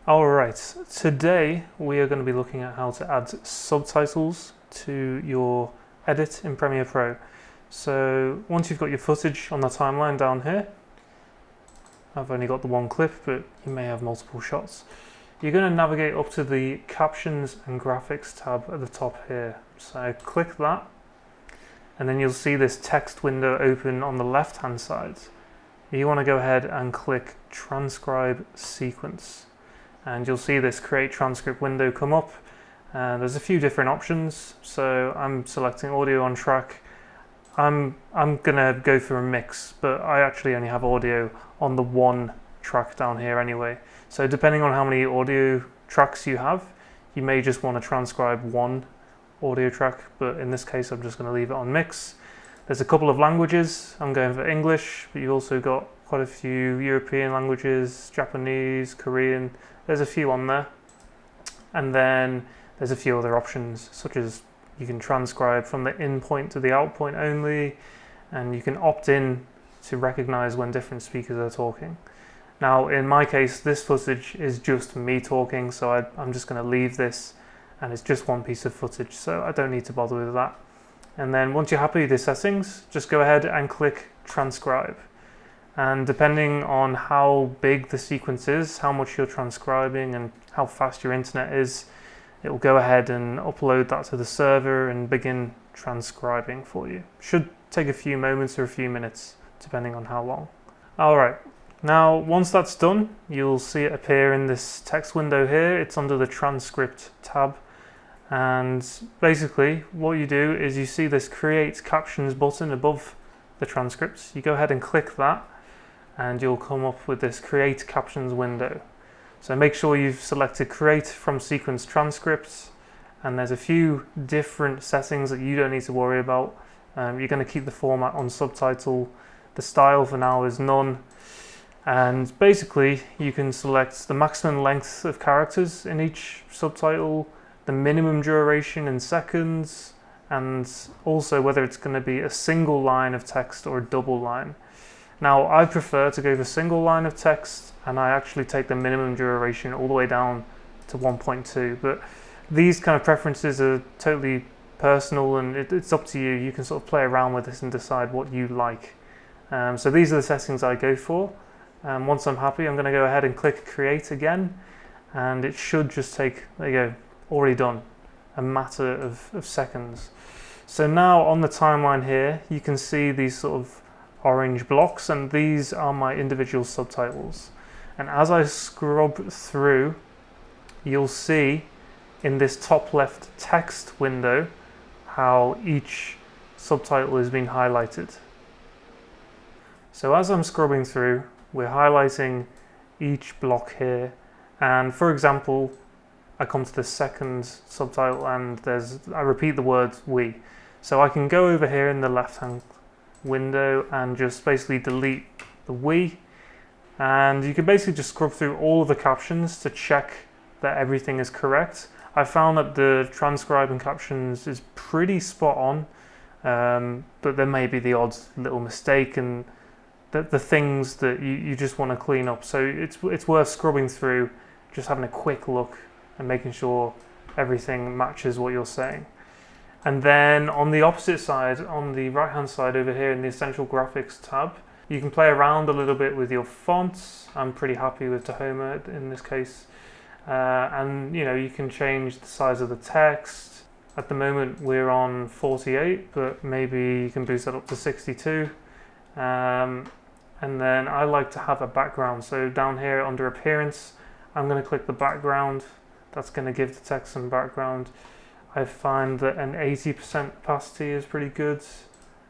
Alright, today we are going to be looking at how to add subtitles to your edit in Premiere Pro. So once you've got your footage on the timeline down here, I've only got the one clip, but you may have multiple shots. You're going to navigate up to the Captions and Graphics tab at the top here. So click that, and then you'll see this text window open on the left hand side. You want to go ahead and click Transcribe Sequence. And you'll see this create transcript window come up, and there's a few different options. So I'm selecting audio on track. I'm gonna go for a mix, but I actually only have audio on the one track down here anyway. So depending on how many audio tracks you have, you may just want to transcribe one audio track, but in this case I'm just going to leave it on mix. There's a couple of languages. I'm going for English, but you've also got quite a few European languages, Japanese, Korean. There's a few on there. And then there's a few other options, such as you can transcribe from the in point to the out point only, and you can opt in to recognize when different speakers are talking. Now, in my case, this footage is just me talking, so I'm just going to leave this, and it's just one piece of footage, so I don't need to bother with that. And then once you're happy with the settings, just go ahead and click transcribe. And depending on how big the sequence is, how much you're transcribing and how fast your internet is, it will go ahead and upload that to the server and begin transcribing for you. Should take a few moments or a few minutes, depending on how long. Alright, now once that's done, you'll see it appear in this text window here. It's under the transcript tab. And basically what you do is you see this create captions button above the transcripts. You go ahead and click that, and you'll come up with this create captions window. So make sure you've selected create from sequence transcripts, and there's a few different settings that you don't need to worry about. You're going to keep the format on subtitle. The style for now is none. And basically you can select the maximum length of characters in each subtitle, the minimum duration in seconds, and also whether it's going to be a single line of text or a double line. Now, I prefer to go for single line of text, and I actually take the minimum duration all the way down to 1.2, but these kind of preferences are totally personal, and it's up to you. You can sort of play around with this and decide what you like. So these are the settings I go for. Once I'm happy, I'm going to go ahead and click create again, and it should just take, there you go, already done, a matter of seconds. So now on the timeline here, you can see these sort of orange blocks, and these are my individual subtitles. And as I scrub through, you'll see in this top left text window how each subtitle has been highlighted. So as I'm scrubbing through, we're highlighting each block here, and for example, I come to the second subtitle and I repeat the word we. So I can go over here in the left hand window and just basically delete the we, and you can basically just scrub through all of the captions to check that everything is correct. I found that the transcribing captions is pretty spot on, but there may be the odd little mistake and the things that you just want to clean up. So it's worth scrubbing through, just having a quick look and making sure everything matches what you're saying. And then on the opposite side, on the right hand side over here in the Essential Graphics tab, you can play around a little bit with your fonts. I'm pretty happy with Tahoma in this case. And you can change the size of the text. At the moment we're on 48, but maybe you can boost that up to 62. And then I like to have a background. So down here under Appearance, I'm going to click the background. That's going to give the text some background. I find that an 80% opacity is pretty good,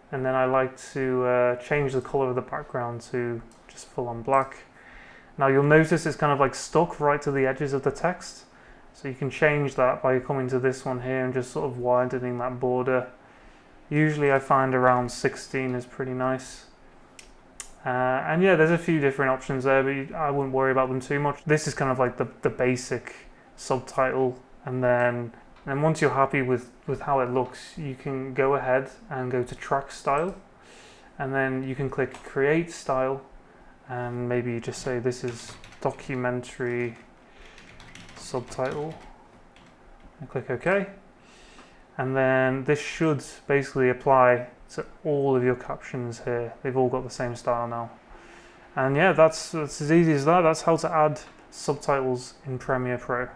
and then I like to change the color of the background to just full on black. Now you'll notice it's kind of like stuck right to the edges of the text, so you can change that by coming to this one here and just sort of widening that border. Usually I find around 16 is pretty nice. And yeah, there's a few different options there, but I wouldn't worry about them too much. This is kind of like the basic subtitle, and then once you're happy with how it looks, you can go ahead and go to track style, and then you can click create style, and maybe you just say this is documentary subtitle and click OK. And then this should basically apply to all of your captions here. They've all got the same style now. And yeah, that's as easy as that. That's how to add subtitles in Premiere Pro.